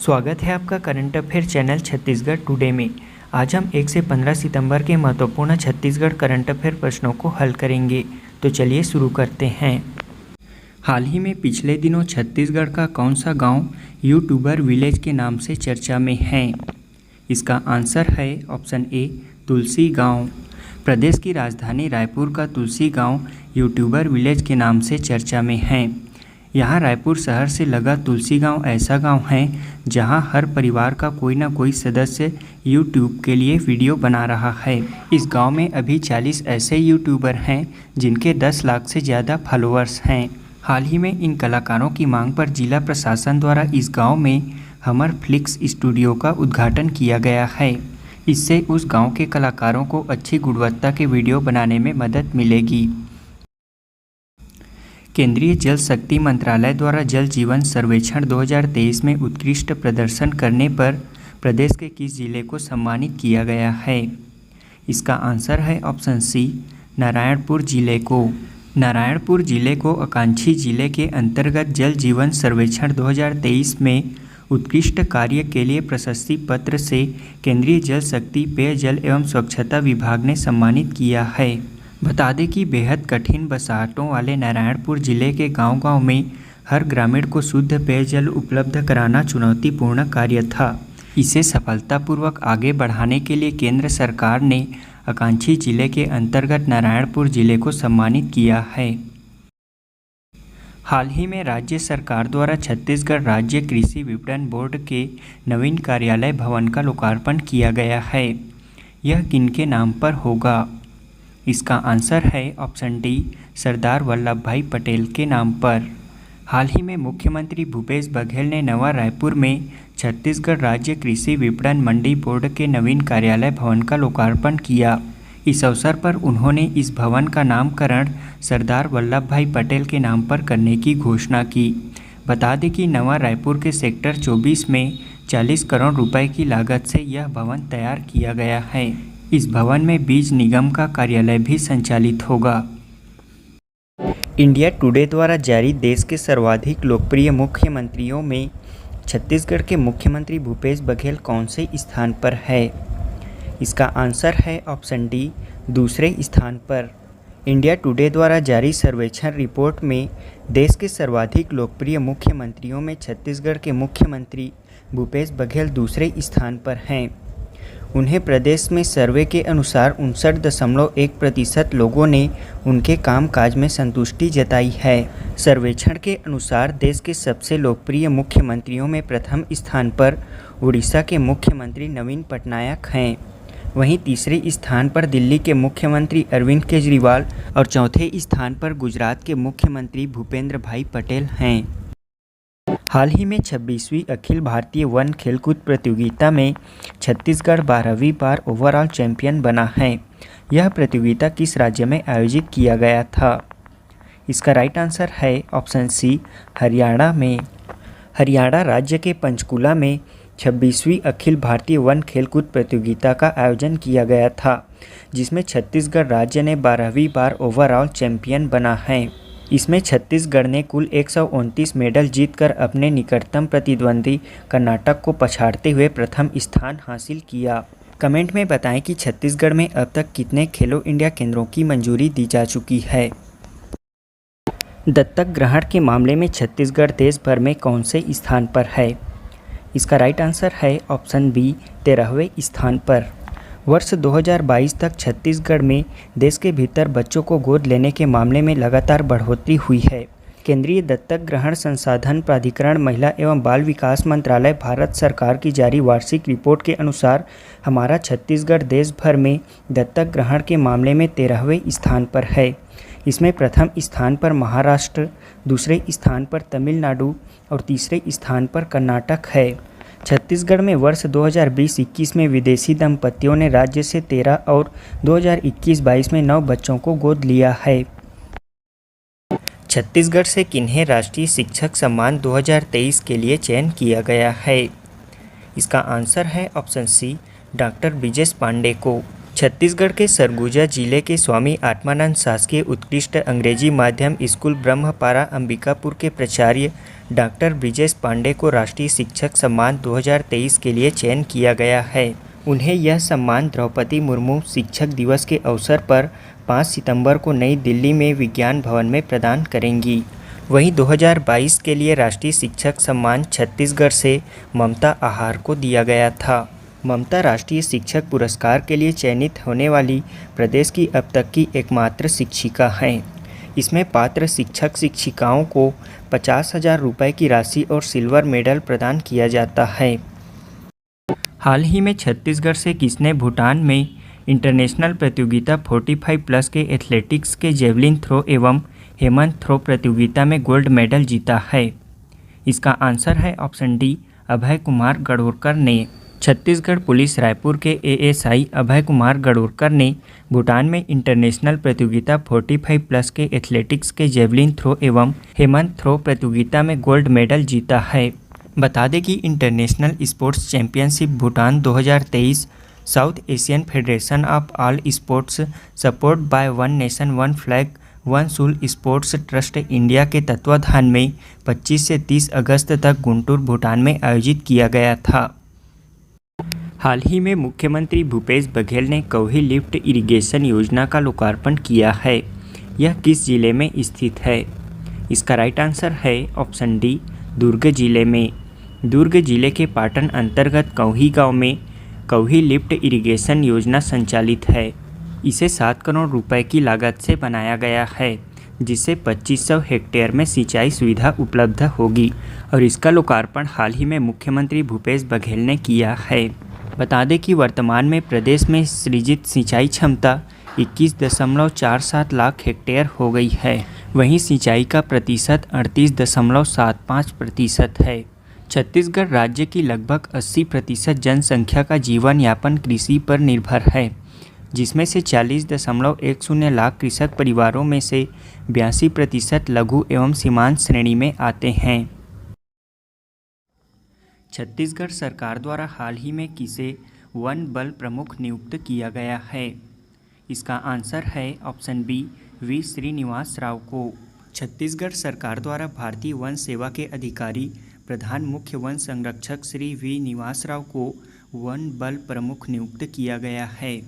स्वागत है आपका current affair channel Chhattisgarh today में। आज हम 1 से 15 सितंबर के महत्वपूर्ण छत्तीसगढ़ करंट अफेयर प्रश्नों को हल करेंगे। तो चलिए शुरू करते हैं। हाल ही में पिछले दिनों छत्तीसगढ़ का कौन सा गांव यूट्यूबर विलेज के नाम से चर्चा में है? इसका आंसर है ऑप्शन ए तुलसी गाँव। प्रदेश की राजधानी रायपुर का तुलसी गाँव यूट्यूबर विलेज के नाम से चर्चा में है। यहाँ रायपुर शहर से लगा तुलसी गांव ऐसा गांव है जहां हर परिवार का कोई ना कोई सदस्य यूट्यूब के लिए वीडियो बना रहा है। इस गांव में अभी 40 ऐसे यूट्यूबर हैं जिनके 10 लाख से ज़्यादा फॉलोअर्स हैं। हाल ही में इन कलाकारों की मांग पर जिला प्रशासन द्वारा इस गाँव में हमर फ्लिक्स स्टूडियो का उद्घाटन किया गया है। इससे उस गाँव के कलाकारों को अच्छी गुणवत्ता के वीडियो बनाने में मदद मिलेगी। केंद्रीय जल शक्ति मंत्रालय द्वारा जल जीवन सर्वेक्षण 2023 में उत्कृष्ट प्रदर्शन करने पर प्रदेश के किस जिले को सम्मानित किया गया है? इसका आंसर है ऑप्शन सी नारायणपुर जिले को। नारायणपुर जिले को आकांक्षी जिले के अंतर्गत जल जीवन सर्वेक्षण 2023 में उत्कृष्ट कार्य के लिए प्रशस्ति पत्र से केंद्रीय जल शक्ति पेयजल एवं स्वच्छता विभाग ने सम्मानित किया है। बता दें कि बेहद कठिन बसाहटों वाले नारायणपुर जिले के गांव-गांव में हर ग्रामीण को शुद्ध पेयजल उपलब्ध कराना चुनौतीपूर्ण कार्य था। इसे सफलतापूर्वक आगे बढ़ाने के लिए केंद्र सरकार ने आकांक्षी जिले के अंतर्गत नारायणपुर जिले को सम्मानित किया है। हाल ही में राज्य सरकार द्वारा छत्तीसगढ़ राज्य कृषि विपणन बोर्ड के नवीन कार्यालय भवन का लोकार्पण किया गया है। यह किनके नाम पर होगा? इसका आंसर है ऑप्शन डी सरदार वल्लभ भाई पटेल के नाम पर। हाल ही में मुख्यमंत्री भूपेश बघेल ने नवा रायपुर में छत्तीसगढ़ राज्य कृषि विपणन मंडी बोर्ड के नवीन कार्यालय भवन का लोकार्पण किया। इस अवसर पर उन्होंने इस भवन का नामकरण सरदार वल्लभ भाई पटेल के नाम पर करने की घोषणा की। बता दें कि नवा रायपुर के सेक्टर 24 में 40 करोड़ रुपए की लागत से यह भवन तैयार किया गया है। इस भवन में बीज निगम का कार्यालय भी संचालित होगा। इंडिया टुडे द्वारा जारी देश के सर्वाधिक लोकप्रिय मुख्यमंत्रियों में छत्तीसगढ़ के मुख्यमंत्री भूपेश बघेल कौन से स्थान पर है? इसका आंसर है ऑप्शन डी दूसरे स्थान पर। इंडिया टुडे द्वारा जारी सर्वेक्षण रिपोर्ट में देश के सर्वाधिक लोकप्रिय मुख्यमंत्रियों में छत्तीसगढ़ के मुख्यमंत्री भूपेश बघेल दूसरे स्थान पर हैं। उन्हें प्रदेश में सर्वे के अनुसार 59.1% लोगों ने उनके कामकाज में संतुष्टि जताई है। सर्वेक्षण के अनुसार देश के सबसे लोकप्रिय मुख्यमंत्रियों में प्रथम स्थान पर उड़ीसा के मुख्यमंत्री नवीन पटनायक हैं। वहीं तीसरे स्थान पर दिल्ली के मुख्यमंत्री अरविंद केजरीवाल और चौथे स्थान पर गुजरात के मुख्यमंत्री भूपेंद्र भाई पटेल हैं। हाल ही में 26वीं अखिल भारतीय वन खेलकूद प्रतियोगिता में छत्तीसगढ़ 12वीं बार ओवरऑल चैंपियन बना है। यह प्रतियोगिता किस राज्य में आयोजित किया गया था? इसका राइट आंसर है ऑप्शन सी हरियाणा में। हरियाणा राज्य के पंचकुला में 26वीं अखिल भारतीय वन खेलकूद प्रतियोगिता का आयोजन किया गया था, जिसमें छत्तीसगढ़ राज्य ने 12वीं बार ओवरऑल चैंपियन बना है। इसमें छत्तीसगढ़ ने कुल 129 मेडल जीतकर अपने निकटतम प्रतिद्वंदी कर्नाटक को पछाड़ते हुए प्रथम स्थान हासिल किया। कमेंट में बताएं कि छत्तीसगढ़ में अब तक कितने खेलो इंडिया केंद्रों की मंजूरी दी जा चुकी है। दत्तक ग्रहण के मामले में छत्तीसगढ़ देश भर में कौन से स्थान पर है? इसका राइट आंसर है ऑप्शन बी 13वें स्थान पर। वर्ष 2022 तक छत्तीसगढ़ में देश के भीतर बच्चों को गोद लेने के मामले में लगातार बढ़ोतरी हुई है। केंद्रीय दत्तक ग्रहण संसाधन प्राधिकरण महिला एवं बाल विकास मंत्रालय भारत सरकार की जारी वार्षिक रिपोर्ट के अनुसार हमारा छत्तीसगढ़ देश भर में दत्तक ग्रहण के मामले में 13वें स्थान पर है। इसमें प्रथम स्थान पर महाराष्ट्र, दूसरे स्थान पर तमिलनाडु और तीसरे स्थान पर कर्नाटक है। छत्तीसगढ़ में वर्ष 2020-21 में विदेशी दंपतियों ने राज्य से 13 और 2021-22 में 9 बच्चों को गोद लिया है। छत्तीसगढ़ से किन्हें राष्ट्रीय शिक्षक सम्मान 2023 के लिए चयन किया गया है? इसका आंसर है option C doctor Brijesh Pandey को। छत्तीसगढ़ के सरगुजा जिले के स्वामी आत्मानंद शासकीय उत्कृष्ट अंग्रेजी माध्यम स्कूल ब्रह्मपारा अंबिकापुर के प्राचार्य डॉक्टर ब्रिजेश पांडे को राष्ट्रीय शिक्षक सम्मान 2023 के लिए चयन किया गया है। उन्हें यह सम्मान द्रौपदी मुर्मू शिक्षक दिवस के अवसर पर 5 सितंबर को नई दिल्ली में विज्ञान भवन में प्रदान करेंगी। वहीं 2022 के लिए राष्ट्रीय शिक्षक सम्मान छत्तीसगढ़ से ममता आहार को दिया गया था। ममता राष्ट्रीय शिक्षक पुरस्कार के लिए चयनित होने वाली प्रदेश की अब तक की एकमात्र शिक्षिका हैं। इसमें पात्र शिक्षक शिक्षिकाओं को 50,000 रुपये की राशि और सिल्वर मेडल प्रदान किया जाता है। हाल ही में छत्तीसगढ़ से किसने भूटान में इंटरनेशनल प्रतियोगिता 45+ के एथलेटिक्स के जेवलिन थ्रो एवं हेमंत थ्रो प्रतियोगिता में गोल्ड मेडल जीता है? इसका आंसर है ऑप्शन डी, अभय कुमार गढ़ोरकर ने। छत्तीसगढ़ पुलिस रायपुर के एएसआई अभय कुमार गढ़ोरकर ने भूटान में इंटरनेशनल प्रतियोगिता 45+ के एथलेटिक्स के जेवलिन थ्रो एवं हेमंत थ्रो प्रतियोगिता में गोल्ड मेडल जीता है। बता दें कि international sports championship Bhutan 2023 south Asian federation of all sports support by one nation one flag one सूल स्पोर्ट्स ट्रस्ट इंडिया के तत्वाधान में 25 से 30 अगस्त तक गुंटूर भूटान में आयोजित किया गया था। हाल ही में मुख्यमंत्री भूपेश बघेल ने कौही लिफ्ट इरिगेशन योजना का लोकार्पण किया है। यह किस जिले में स्थित है? इसका राइट आंसर है ऑप्शन डी, दुर्ग जिले में। दुर्ग जिले के पाटन अंतर्गत कौही गांव में कौही लिफ्ट इरिगेशन योजना संचालित है। इसे 7 करोड़ रुपए की लागत से बनाया गया है, जिससे 2500 हेक्टेयर में सिंचाई सुविधा उपलब्ध होगी और इसका लोकार्पण हाल ही में मुख्यमंत्री भूपेश बघेल ने किया है। बता दें कि वर्तमान में प्रदेश में सृजित सिंचाई क्षमता 21.47 लाख हेक्टेयर हो गई है। वहीं सिंचाई का प्रतिशत 38.75% है। छत्तीसगढ़ राज्य की लगभग 80% जनसंख्या का जीवन यापन कृषि पर निर्भर है, जिसमें से 40.10 लाख कृषक परिवारों में से 82% लघु एवं सीमांत श्रेणी में आते हैं। छत्तीसगढ़ सरकार द्वारा हाल ही में किसे वन बल प्रमुख नियुक्त किया गया है? इसका आंसर है option B, V Srinivas Rao को। छत्तीसगढ़ सरकार द्वारा भारतीय वन सेवा के अधिकारी प्रधान मुख्य वन संरक्षक श्री वी निवास राव को वन बल प्रमुख नियुक्त किया गया है।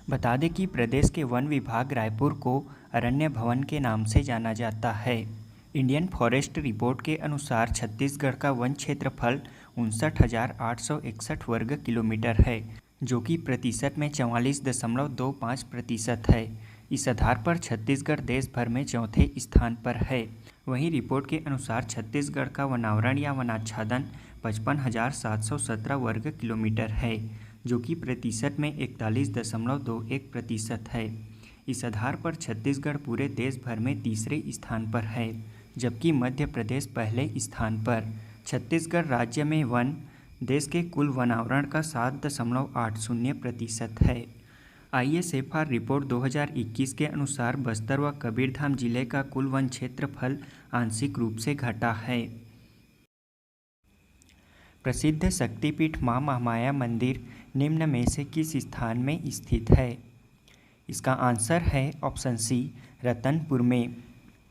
बता दें कि प्रदेश के वन विभाग रायपुर को अरण्य भवन के नाम से जाना जाता है। इंडियन फॉरेस्ट रिपोर्ट के अनुसार छत्तीसगढ़ का वन क्षेत्रफल 59,861 वर्ग किलोमीटर है, जो कि प्रतिशत में 44.25% है। इस आधार पर छत्तीसगढ़ देश भर में चौथे स्थान पर है। वहीं रिपोर्ट के अनुसार छत्तीसगढ़ का वनावरण या वनाच्छादन 55,717 वर्ग किलोमीटर है, जो कि प्रतिशत में 41.21% है। इस आधार पर छत्तीसगढ़ पूरे देश भर में तीसरे स्थान पर है, जबकि मध्य प्रदेश पहले स्थान पर। छत्तीसगढ़ राज्य में वन देश के कुल वनावरण का 7.80% है। ISFR रिपोर्ट 2021 के अनुसार बस्तर व कबीरधाम जिले का कुल वन क्षेत्रफल आंशिक रूप से घटा है। प्रसिद्ध शक्तिपीठ मां महामाया मंदिर निम्न में से किस स्थान में स्थित है? इसका आंसर है ऑप्शन सी, रतनपुर में।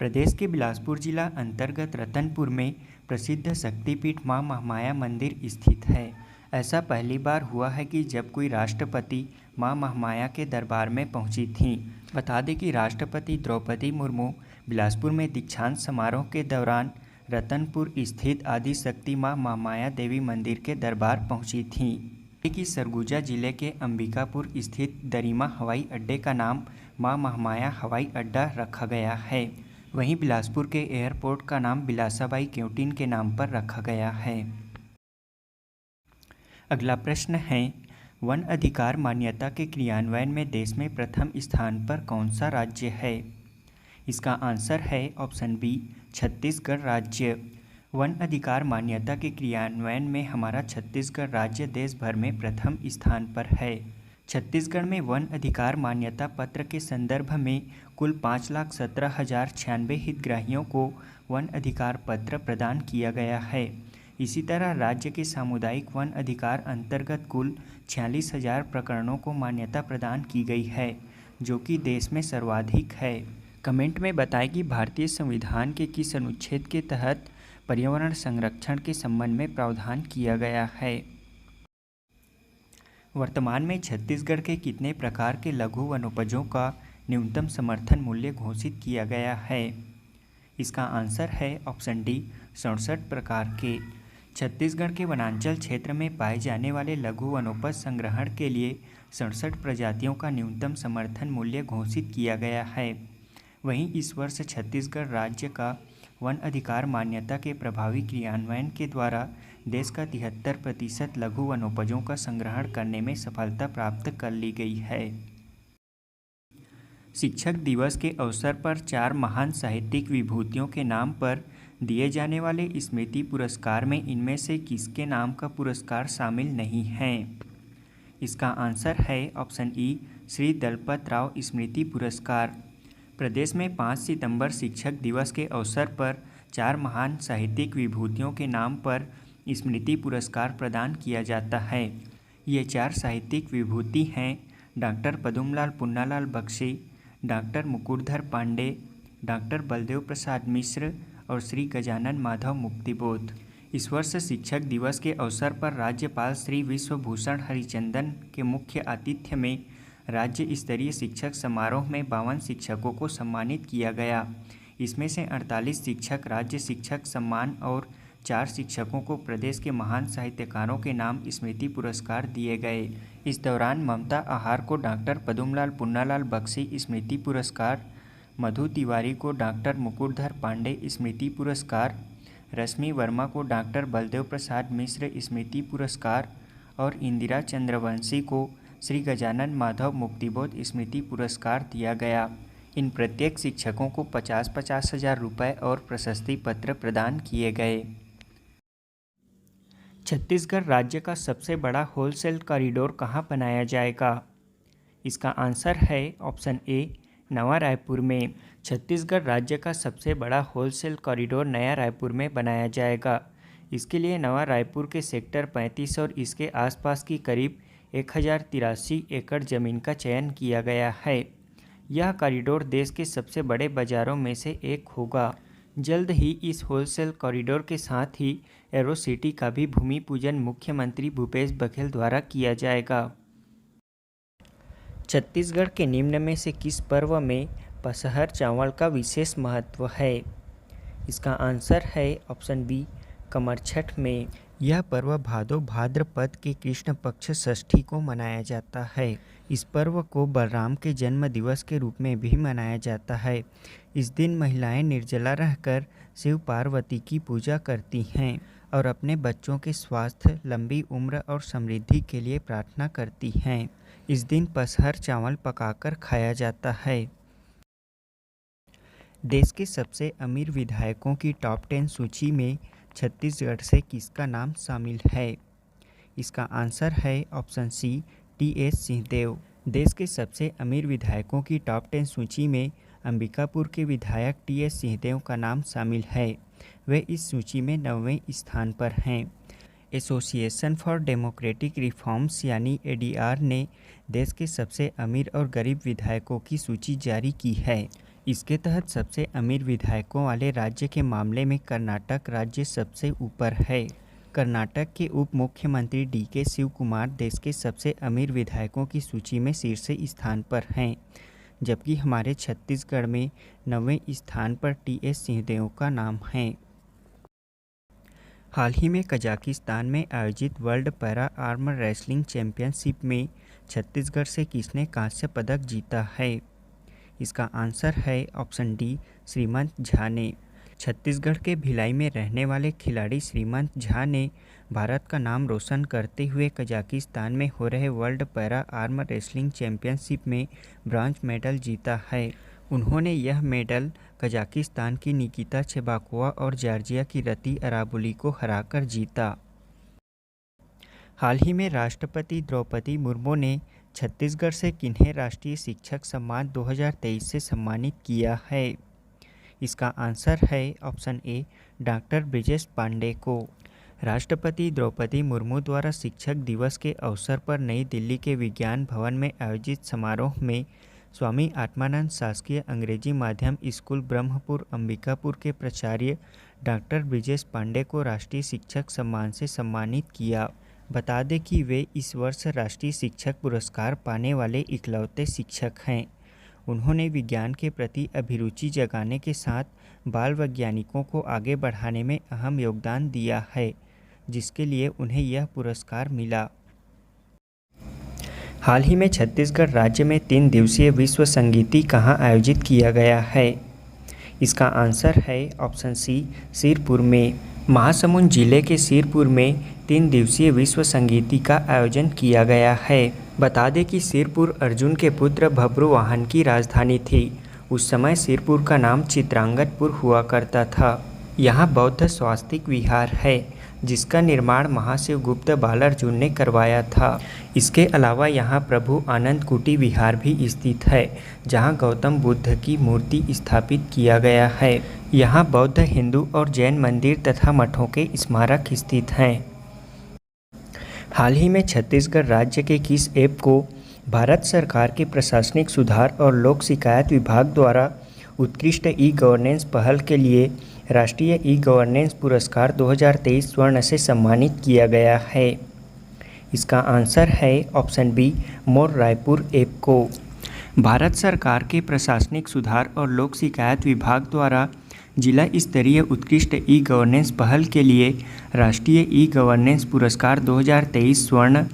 प्रदेश के बिलासपुर जिला अंतर्गत रतनपुर में प्रसिद्ध शक्तिपीठ मां महामाया मंदिर स्थित है। ऐसा पहली बार हुआ है कि जब कोई राष्ट्रपति मां महामाया के दरबार में पहुंची थीं। बता दें कि राष्ट्रपति द्रौपदी मुर्मू बिलासपुर में दीक्षांत समारोह के दौरान रतनपुर स्थित आदि शक्ति मां महामाया देवी मंदिर के दरबार पहुंची थीं। कि सरगुजा जिले के अंबिकापुर स्थित दरिमा हवाई अड्डे का नाम मां महामाया हवाई अड्डा रखा गया है। वहीं बिलासपुर के एयरपोर्ट का नाम बिलासाबाई केवटिन के नाम पर रखा गया है। अगला प्रश्न है, वन अधिकार मान्यता के क्रियान्वयन में देश में प्रथम स्थान पर कौन सा राज्य है? इसका आंसर है ऑप्शन बी, छत्तीसगढ़ राज्य। वन अधिकार मान्यता के क्रियान्वयन में हमारा छत्तीसगढ़ राज्य देश भर में प्रथम स्थान पर है। छत्तीसगढ़ में वन अधिकार मान्यता पत्र के संदर्भ में कुल 5,17,096 हितग्राहियों को वन अधिकार पत्र प्रदान किया गया है। इसी तरह राज्य के सामुदायिक वन अधिकार अंतर्गत कुल 46,000 प्रकरणों को मान्यता प्रदान की गई है, जो कि देश में सर्वाधिक है। कमेंट में बताएं कि भारतीय संविधान के किस अनुच्छेद के तहत पर्यावरण संरक्षण के संबंध में प्रावधान किया गया है। वर्तमान में छत्तीसगढ़ के कितने प्रकार के लघु वनोपजों का न्यूनतम समर्थन मूल्य घोषित किया गया है? इसका आंसर है ऑप्शन डी 67 प्रकार के। छत्तीसगढ़ के वनांचल क्षेत्र में पाए जाने वाले लघु वनोपज संग्रहण के लिए 67 प्रजातियों का न्यूनतम समर्थन मूल्य घोषित किया गया है। वहीं इस वर्ष छत्तीसगढ़ राज्य का वन अधिकार मान्यता के प्रभावी क्रियान्वयन के द्वारा देश का 73% लघु वनोपजों का संग्रहण करने में सफलता प्राप्त कर ली गई है। शिक्षक दिवस के अवसर पर 4 महान साहित्यिक विभूतियों के नाम पर दिए जाने वाले स्मृति पुरस्कार में इनमें से किसके नाम का पुरस्कार शामिल नहीं है? इसका आंसर है ऑप्शन ई श्री दलपत राव स्मृति पुरस्कार। प्रदेश में 5 सितंबर शिक्षक दिवस के अवसर पर 4 महान साहित्यिक विभूतियों के नाम पर स्मृति पुरस्कार प्रदान किया जाता है। ये 4 साहित्यिक विभूति हैं doctor Padumlal Punnalal Bakshi, doctor Mukutdhar Pandey, doctor Baldev Prasad Mishra और श्री गजानन माधव मुक्तिबोध। इस वर्ष शिक्षक दिवस के अवसर पर राज्यपाल श्री विश्वभूषण हरिचंदन के मुख्य आतिथ्य में राज्य स्तरीय शिक्षक समारोह में 52 शिक्षकों को सम्मानित किया गया। इसमें से 48 शिक्षक राज्य शिक्षक सम्मान और 4 शिक्षकों को प्रदेश के महान साहित्यकारों के नाम स्मृति पुरस्कार दिए गए। इस दौरान ममता आहार को डॉक्टर पदुमलाल पुन्नालाल बख्शी स्मृति पुरस्कार, मधु तिवारी को डॉक्टर मुकुटधर पांडे स्मृति पुरस्कार, रश्मि वर्मा को डॉक्टर बलदेव प्रसाद मिश्र स्मृति पुरस्कार और इंदिरा चंद्रवंशी को श्री गजानन माधव मुक्तिबोध स्मृति पुरस्कार दिया गया। इन प्रत्येक शिक्षकों को 50-50 हज़ार रुपये और प्रशस्ति पत्र प्रदान किए गए। छत्तीसगढ़ राज्य का सबसे बड़ा होलसेल कॉरिडोर कहाँ बनाया जाएगा? इसका आंसर है ऑप्शन ए नवा रायपुर में। छत्तीसगढ़ राज्य का सबसे बड़ा होलसेल कॉरिडोर नया रायपुर में बनाया जाएगा। इसके लिए नवा रायपुर के सेक्टर 35 और इसके आसपास की करीब 1083 एकड़ ज़मीन का चयन किया गया है। यह कॉरिडोर देश के सबसे बड़े बाज़ारों में से एक होगा। जल्द ही इस होलसेल कॉरिडोर के साथ ही एरो सिटी का भी भूमि पूजन मुख्यमंत्री भूपेश बघेल द्वारा किया जाएगा। छत्तीसगढ़ के निम्न में से किस पर्व में पसहर चावल का विशेष महत्व है? इसका आंसर है ऑप्शन बी कमरछठ में। यह पर्व भादो भाद्रपद के कृष्ण पक्ष षष्ठी को मनाया जाता है। इस पर्व को बलराम के जन्म दिवस के रूप में भी मनाया जाता है। इस दिन महिलाएं निर्जला रहकर शिव पार्वती की पूजा करती हैं और अपने बच्चों के स्वास्थ्य, लंबी उम्र और समृद्धि के लिए प्रार्थना करती हैं। इस दिन पसहर चावल पकाकर खाया जाता है। देश के सबसे अमीर विधायकों की टॉप 10 सूची में छत्तीसगढ़ से किसका नाम शामिल है? इसका आंसर है ऑप्शन सी टी.एस. सिंहदेव। देश के सबसे अमीर विधायकों की टॉप 10 सूची में अंबिकापुर के विधायक टी.एस. सिंहदेव का नाम शामिल है। वे इस सूची में 9वें स्थान पर हैं। एसोसिएशन फॉर डेमोक्रेटिक रिफॉर्म्स यानी एडीआर ने देश के सबसे अमीर और गरीब विधायकों की सूची जारी की है। इसके तहत सबसे अमीर विधायकों वाले राज्य के मामले में कर्नाटक राज्य सबसे ऊपर है। कर्नाटक के उप मुख्यमंत्री डी.के. शिव कुमार देश के सबसे अमीर विधायकों की सूची में शीर्ष स्थान पर हैं, जबकि हमारे छत्तीसगढ़ में 9वें स्थान पर टी.एस. सिंहदेव का नाम है। हाल ही में कजाकिस्तान में आयोजित world para arm wrestling championship में छत्तीसगढ़ से किसने कांस्य पदक जीता है? इसका आंसर है ऑप्शन डी श्रीमंत झा ने। छत्तीसगढ़ के भिलाई में रहने वाले खिलाड़ी श्रीमंत झा ने भारत का नाम रोशन करते हुए कजाकिस्तान में हो रहे world para arm wrestling championship में ब्रॉन्ज मेडल जीता है। उन्होंने यह मेडल कजाकिस्तान की निकिता चेबाकोवा और जॉर्जिया की रति अराबुली को हराकर जीता। हाल ही में राष्ट्रपति द्रौपदी मुर्मू ने छत्तीसगढ़ से किन्हें राष्ट्रीय शिक्षक सम्मान 2023 से सम्मानित किया है? इसका आंसर है option A doctor Brijesh Pandey को। राष्ट्रपति द्रौपदी मुर्मू द्वारा शिक्षक दिवस के अवसर पर नई दिल्ली के विज्ञान भवन में आयोजित समारोह में स्वामी आत्मानंद शासकीय अंग्रेजी माध्यम स्कूल ब्रह्मपुर अंबिकापुर के प्राचार्य डॉक्टर ब्रिजेश पांडे को राष्ट्रीय शिक्षक सम्मान से सम्मानित किया। बता दें कि वे इस वर्ष राष्ट्रीय शिक्षक पुरस्कार पाने वाले इकलौते शिक्षक हैं। उन्होंने विज्ञान के प्रति अभिरुचि जगाने के साथ बाल वैज्ञानिकों को आगे बढ़ाने में अहम योगदान दिया है, जिसके लिए उन्हें यह पुरस्कार मिला। हाल ही में छत्तीसगढ़ राज्य में 3 दिवसीय विश्व संगीति कहाँ आयोजित किया गया है? इसका आंसर है ऑप्शन सी, सिरपुर में। महासमुंद जिले के सिरपुर में 3 दिवसीय विश्व संगीति का आयोजन किया गया है। बता दें कि सिरपुर अर्जुन के पुत्र बभ्रुवाहन की राजधानी थी। उस समय सिरपुर का नाम चित्रांगतपुर हुआ करता था। यहाँ बौद्ध स्वास्तिक विहार है, जिसका निर्माण महाशिव गुप्त बालार्जुन ने करवाया था। इसके अलावा यहाँ प्रभु आनंद कुटी विहार भी स्थित है, जहाँ गौतम बुद्ध की मूर्ति स्थापित किया गया है। यहाँ बौद्ध, हिंदू और जैन मंदिर तथा मठों के स्मारक स्थित हैं। हाल ही में छत्तीसगढ़ राज्य के किस ऐप को भारत सरकार के प्रशासनिक सुधार और लोक शिकायत विभाग द्वारा उत्कृष्ट ई गवर्नेंस पहल के लिए राष्ट्रीय ई गवर्नेंस पुरस्कार 2023 स्वर्ण से सम्मानित किया गया है? इसका आंसर है ऑप्शन बी, मोर रायपुर ऐप को। भारत सरकार के प्रशासनिक सुधार और लोक शिकायत विभाग द्वारा जिला स्तरीय उत्कृष्ट ई गवर्नेंस पहल के लिए राष्ट्रीय ई गवर्नेंस पुरस्कार 2023 स्वर्ण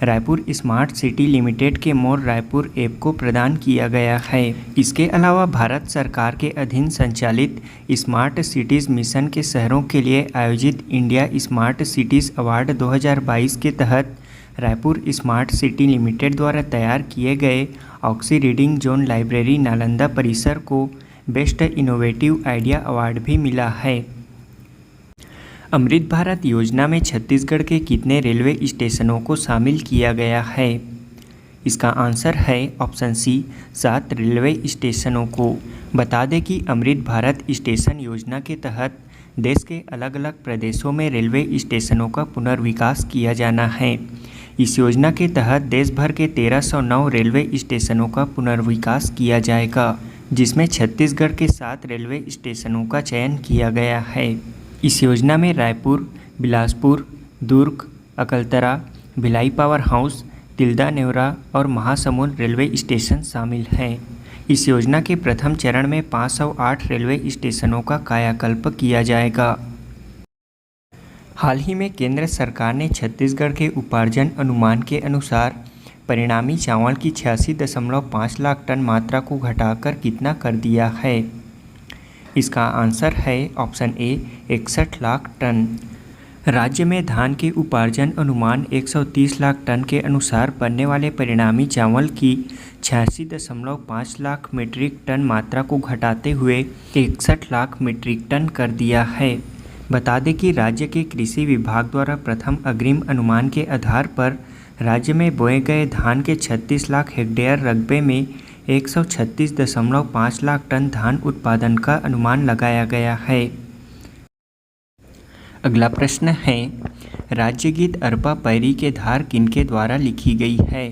रायपुर स्मार्ट सिटी लिमिटेड के मोर रायपुर ऐप को प्रदान किया गया है। इसके अलावा भारत सरकार के अधीन संचालित स्मार्ट सिटीज़ मिशन के शहरों के लिए आयोजित इंडिया स्मार्ट सिटीज़ अवार्ड 2022 के तहत रायपुर स्मार्ट सिटी लिमिटेड द्वारा तैयार किए गए oxy reading zone library Nalanda परिसर को बेस्ट इनोवेटिव आइडिया अवार्ड भी मिला है। अमृत भारत योजना में छत्तीसगढ़ के कितने रेलवे स्टेशनों को शामिल किया गया है? इसका आंसर है ऑप्शन सी, 7 रेलवे स्टेशनों को। बता दें कि अमृत भारत स्टेशन योजना के तहत देश के अलग अलग प्रदेशों में रेलवे स्टेशनों का पुनर्विकास किया जाना है। इस योजना के तहत देश भर के 1309 रेलवे स्टेशनों का पुनर्विकास किया जाएगा, जिसमें छत्तीसगढ़ के 7 रेलवे स्टेशनों का चयन किया गया है। इस योजना में रायपुर, बिलासपुर, दुर्ग, अकलतरा, भिलाई पावर हाउस, तिल्दा नेवरा और महासमुंद रेलवे स्टेशन शामिल हैं। इस योजना के प्रथम चरण में 508 रेलवे स्टेशनों का कायाकल्प किया जाएगा। हाल ही में केंद्र सरकार ने छत्तीसगढ़ के उपार्जन अनुमान के अनुसार परिणामी चावल की 86.5 लाख टन मात्रा को घटाकर कितना कर दिया है? इसका आंसर है ऑप्शन ए, 61 लाख टन। राज्य में धान के उपार्जन अनुमान 130 लाख टन के अनुसार बनने वाले परिणामी चावल की 86.5 लाख मीट्रिक टन मात्रा को घटाते हुए 61 लाख मीट्रिक टन कर दिया है। बता दें कि राज्य के कृषि विभाग द्वारा प्रथम अग्रिम अनुमान के आधार पर राज्य में बोए गए धान के 36 लाख हेक्टेयर रकबे में 136.5 लाख टन धान उत्पादन का अनुमान लगाया गया है। अगला प्रश्न है, राज्य गीत अरपा पैरी के धार किनके द्वारा लिखी गई है?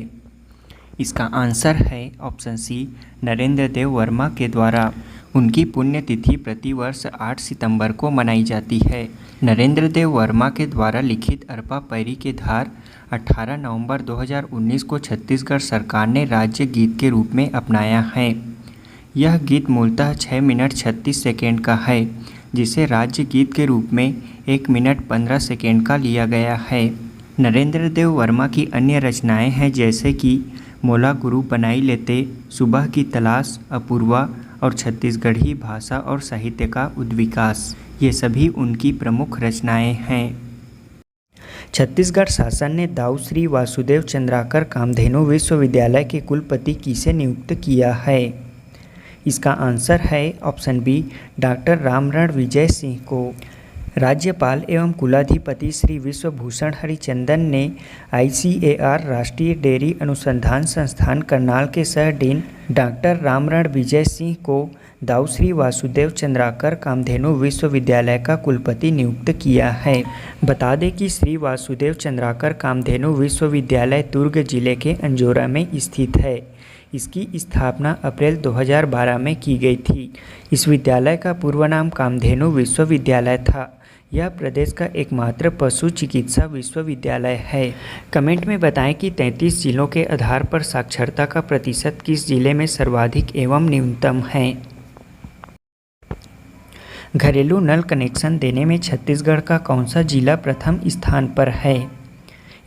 इसका आंसर है ऑप्शन सी, नरेंद्र देव वर्मा के द्वारा। उनकी पुण्यतिथि प्रतिवर्ष 8 सितंबर को मनाई जाती है। नरेंद्र देव वर्मा के द्वारा लिखित अरपा पैरी के धार 18 नवंबर 2019 को छत्तीसगढ़ सरकार ने राज्य गीत के रूप में अपनाया है। यह गीत मूलतः 6 मिनट 36 सेकेंड का है, जिसे राज्य गीत के रूप में 1 मिनट 15 सेकेंड का लिया गया है। नरेंद्र देव वर्मा की अन्य रचनाएं हैं जैसे कि मोला गुरु बनाई लेते, सुबह की तलाश, अपूर्वा और छत्तीसगढ़ी भाषा और साहित्य का उद्विकास। ये सभी उनकी प्रमुख रचनाएं हैं। छत्तीसगढ़ शासन ने दाऊ श्री वासुदेव चंद्राकर कामधेनु विश्वविद्यालय के कुलपति किसे नियुक्त किया है? इसका आंसर है option B, doctor रामरण Vijay Singh को। राज्यपाल एवं कुलाधिपति श्री विश्वभूषण हरिचंदन ने ICAR राष्ट्रीय डेयरी अनुसंधान संस्थान करनाल के सह डीन डॉक्टर रामरण विजय सिंह को दाऊ श्री वासुदेव चंद्राकर कामधेनु विश्वविद्यालय का कुलपति नियुक्त किया है। बता दें कि श्री वासुदेव चंद्राकर कामधेनु विश्वविद्यालय दुर्ग जिले के अंजोरा में स्थित है। इसकी स्थापना अप्रैल 2012 में की गई थी। इस विद्यालय का पूर्व नाम कामधेनु विश्वविद्यालय था। यह प्रदेश का एकमात्र पशु चिकित्सा विश्वविद्यालय है। कमेंट में बताएं कि 33 जिलों के आधार पर साक्षरता का प्रतिशत किस जिले में सर्वाधिक एवं न्यूनतम है। घरेलू नल कनेक्शन देने में छत्तीसगढ़ का कौन सा जिला प्रथम स्थान पर है।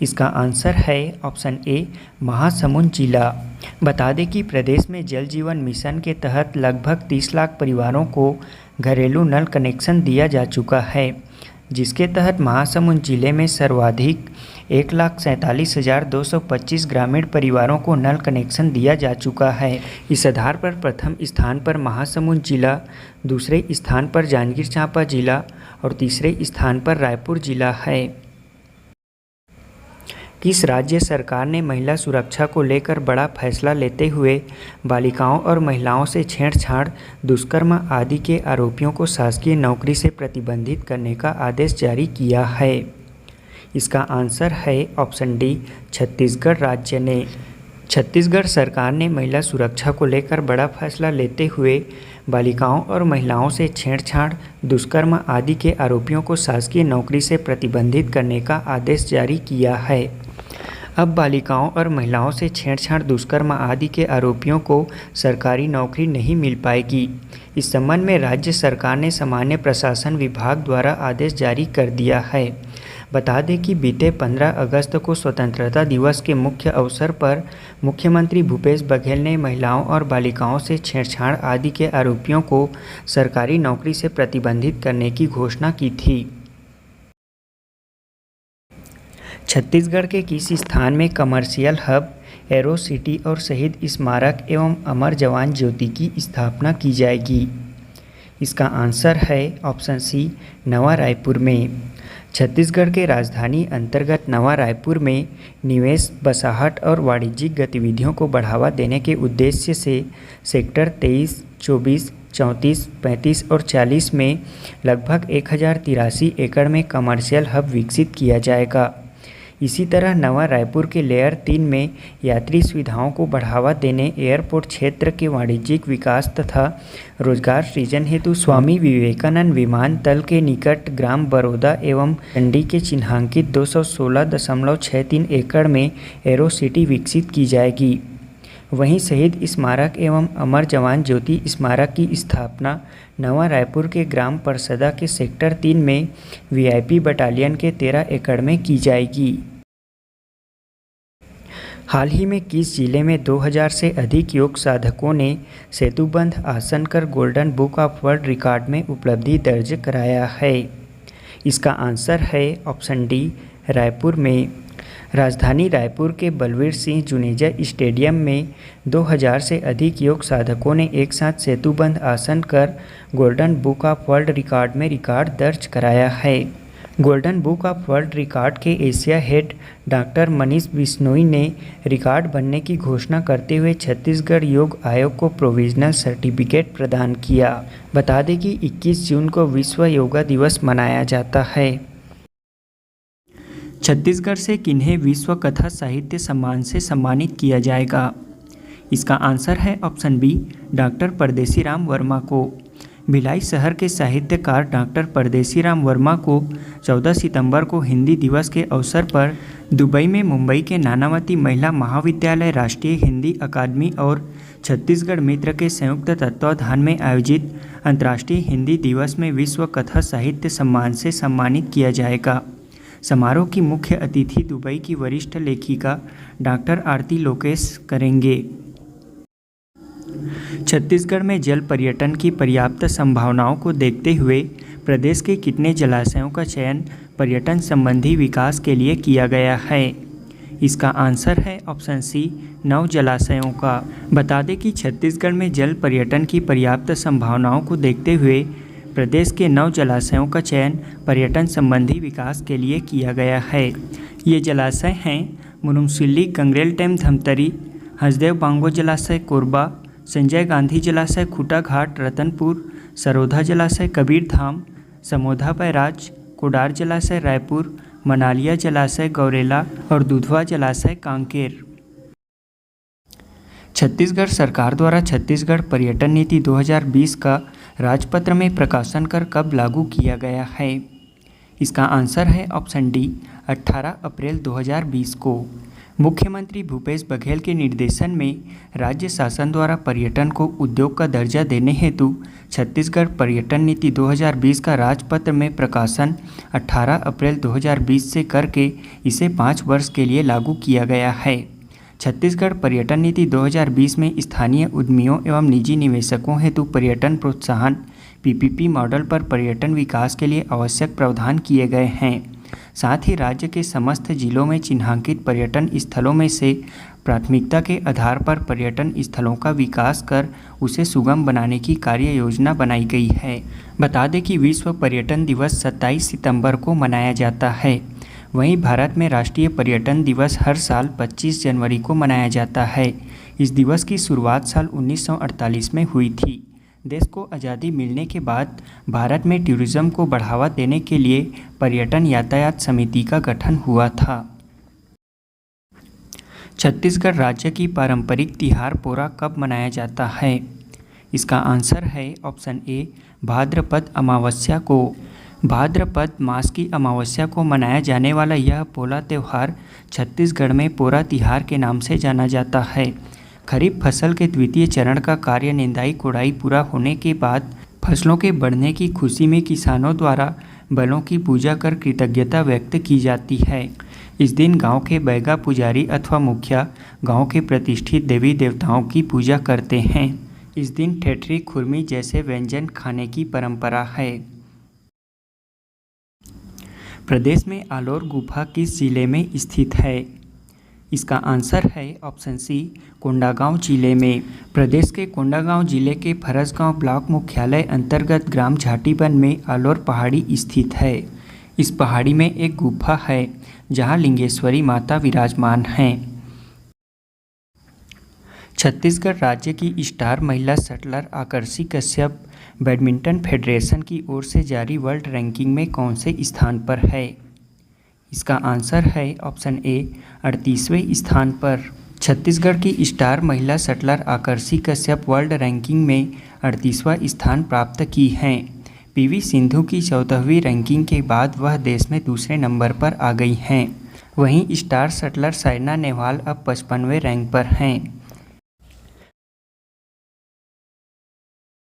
इसका आंसर है ऑप्शन ए महासमुंद जिला। बता दें कि प्रदेश में जल जीवन मिशन के तहत लगभग 30 लाख परिवारों को घरेलू नल कनेक्शन दिया जा चुका है, जिसके तहत महासमुंद जिले में सर्वाधिक 1,47,225 ग्रामीण परिवारों को नल कनेक्शन दिया जा चुका है। इस आधार पर प्रथम स्थान पर महासमुंद जिला, दूसरे स्थान पर जांजगीर चांपा जिला और तीसरे स्थान पर रायपुर जिला है। किस राज्य सरकार ने महिला सुरक्षा को लेकर बड़ा फैसला लेते हुए बालिकाओं और महिलाओं से छेड़छाड़, दुष्कर्म आदि के आरोपियों को शासकीय नौकरी से प्रतिबंधित करने का आदेश जारी किया है। इसका आंसर है ऑप्शन डी छत्तीसगढ़ राज्य ने। छत्तीसगढ़ सरकार ने महिला सुरक्षा को लेकर बड़ा फैसला लेते हुए बालिकाओं और महिलाओं से छेड़छाड़, दुष्कर्म आदि के आरोपियों को शासकीय नौकरी से प्रतिबंधित करने का आदेश जारी किया है। अब बालिकाओं और महिलाओं से छेड़छाड़, दुष्कर्म आदि के आरोपियों को सरकारी नौकरी नहीं मिल पाएगी। इस संबंध में राज्य सरकार ने सामान्य प्रशासन विभाग द्वारा आदेश जारी कर दिया है। बता दें कि बीते 15 अगस्त को स्वतंत्रता दिवस के मुख्य अवसर पर मुख्यमंत्री भूपेश बघेल ने महिलाओं और बालिकाओं से छेड़छाड़ आदि के आरोपियों को सरकारी नौकरी से प्रतिबंधित करने की घोषणा की थी। छत्तीसगढ़ के किस स्थान में कमर्शियल हब, एरो सिटी और शहीद स्मारक एवं अमर जवान ज्योति की स्थापना की जाएगी। इसका आंसर है ऑप्शन सी नवा रायपुर में। छत्तीसगढ़ के राजधानी अंतर्गत नवा रायपुर में निवेश, बसाहट और वाणिज्यिक गतिविधियों को बढ़ावा देने के उद्देश्य से सेक्टर 23, 24, 34, 35 और 40 में लगभग 1083 एकड़ में कमर्शियल हब विकसित किया जाएगा। इसी तरह नवा रायपुर के लेयर 3 में यात्री सुविधाओं को बढ़ावा देने, एयरपोर्ट क्षेत्र के वाणिज्यिक विकास तथा रोजगार सृजन हेतु स्वामी विवेकानंद विमानतल के निकट ग्राम बरोदा एवं चंडी के चिन्हांकित 216.63 एकड़ में एरो सिटी विकसित की जाएगी। वहीं शहीद स्मारक एवं अमर जवान ज्योति स्मारक की स्थापना नवा रायपुर के ग्राम परसदा के सेक्टर 3 में वीआईपी बटालियन के 13 एकड़ में की जाएगी। हाल ही में किस जिले में 2000 से अधिक योग साधकों ने सेतुबंध आसन कर golden book of world record में उपलब्धि दर्ज कराया है। इसका आंसर है ऑप्शन डी रायपुर में। राजधानी रायपुर के बलवीर सिंह जुनेजा स्टेडियम में 2000 से अधिक योग साधकों ने एक साथ सेतुबंध आसन कर golden book of world record में रिकॉर्ड दर्ज कराया है। Golden book of world record के Asia head doctor Manish Bishnoi ने रिकॉर्ड बनने की घोषणा करते हुए छत्तीसगढ़ योग आयोग को प्रोविजनल सर्टिफिकेट प्रदान किया। बता दें कि 21 जून को विश्व योगा दिवस मनाया जाता है। छत्तीसगढ़ से किन्हें विश्व कथा साहित्य सम्मान से सम्मानित किया जाएगा। इसका आंसर है ऑप्शन बी डॉक्टर परदेसी राम वर्मा को। भिलाई शहर के साहित्यकार डॉक्टर परदेसी राम वर्मा को 14 सितंबर को हिंदी दिवस के अवसर पर दुबई में मुंबई के नानावती महिला महाविद्यालय, राष्ट्रीय हिंदी अकादमी और छत्तीसगढ़ मित्र के संयुक्त तत्वावधान में आयोजित अंतर्राष्ट्रीय हिंदी दिवस में विश्व कथा साहित्य सम्मान से सम्मानित किया जाएगा। समारोह की मुख्य अतिथि दुबई की वरिष्ठ लेखिका डॉक्टर आरती लोकेश करेंगे। छत्तीसगढ़ में जल पर्यटन की पर्याप्त संभावनाओं को देखते हुए प्रदेश के कितने जलाशयों का चयन पर्यटन संबंधी विकास के लिए किया गया है। इसका आंसर है ऑप्शन सी 9 जलाशयों का। बता दें कि छत्तीसगढ़ में जल पर्यटन की पर्याप्त संभावनाओं को देखते हुए प्रदेश के 9 जलाशयों का चयन पर्यटन संबंधी विकास के लिए किया गया है। ये जलाशय हैं मुनुमसिल्ली, गंगरेल डैम धमतरी, हसदेव बांगो जलाशय कोरबा, संजय गांधी जलाशय खूटा घाट रतनपुर, सरोधा जलाशय कबीरधाम, समोधा बैराज, कोडार जलाशय रायपुर, मनालिया जलाशय गौरेला और दुधवा जलाशय कांकेर। छत्तीसगढ़ सरकार द्वारा छत्तीसगढ़ पर्यटन नीति 2020 का राजपत्र में प्रकाशन कर कब लागू किया गया है? इसका आंसर है ऑप्शन डी 18 अप्रैल 2020 को। मुख्यमंत्री भूपेश बघेल के निर्देशन में राज्य शासन द्वारा पर्यटन को उद्योग का दर्जा देने हेतु छत्तीसगढ़ पर्यटन नीति 2020 का राजपत्र में प्रकाशन 18 अप्रैल 2020 से करके इसे 5 वर्ष के लिए लागू किया गया है। छत्तीसगढ़ पर्यटन नीति 2020 में स्थानीय उद्यमियों एवं निजी निवेशकों हेतु पर्यटन प्रोत्साहन पीपीपी मॉडल पर पर्यटन विकास के लिए आवश्यक प्रावधान किए गए हैं। साथ ही राज्य के समस्त जिलों में चिन्हांकित पर्यटन स्थलों में से प्राथमिकता के आधार पर पर्यटन स्थलों का विकास कर उसे सुगम बनाने की कार्य योजना बनाई गई है। बता दें कि विश्व पर्यटन दिवस 27 सितंबर को मनाया जाता है। वहीं भारत में राष्ट्रीय पर्यटन दिवस हर साल 25 जनवरी को मनाया जाता है। इस दिवस की शुरुआत साल 1948 में हुई थी। देश को आज़ादी मिलने के बाद भारत में टूरिज्म को बढ़ावा देने के लिए पर्यटन यातायात समिति का गठन हुआ था। छत्तीसगढ़ राज्य की पारंपरिक तिहार पोरा कब मनाया जाता है? इसका आंसर है ऑप्शन ए भाद्रपद अमावस्या को। भाद्रपद मास की अमावस्या को मनाया जाने वाला यह पोला त्यौहार छत्तीसगढ़ में पोरा तिहार के नाम से जाना जाता है। खरीफ फसल के द्वितीय चरण का कार्य निंदाई कोड़ाई पूरा होने के बाद फसलों के बढ़ने की खुशी में किसानों द्वारा बैलों की पूजा कर कृतज्ञता व्यक्त की जाती है। इस दिन गांव के बैगा पुजारी अथवा मुखिया गांव के प्रतिष्ठित देवी देवताओं की पूजा करते हैं। इस दिन ठेठरी खुरमी जैसे व्यंजन खाने की परंपरा है। प्रदेश में आलोर गुफा किस जिले में स्थित है? इसका आंसर है ऑप्शन सी कोंडागांव जिले में। प्रदेश के कोंडागांव जिले के फरसगांव ब्लॉक मुख्यालय अंतर्गत ग्राम झाटीबन में आलोर पहाड़ी स्थित है। इस पहाड़ी में एक गुफा है जहां लिंगेश्वरी माता विराजमान हैं। छत्तीसगढ़ राज्य की स्टार महिला shuttler Aakarshi Kashyap badminton federation की ओर से जारी वर्ल्ड रैंकिंग में कौन से स्थान पर है? इसका आंसर है ऑप्शन ए 38वें स्थान पर। छत्तीसगढ़ की स्टार महिला shuttler Aakarshi Kashyap world ranking में 38वां स्थान प्राप्त की हैं। पीवी सिंधु की 14वीं रैंकिंग के बाद वह देश में दूसरे नंबर पर आ गई हैं। वहीं स्टार शटलर साइना नेहवाल अब 55वें रैंक पर हैं।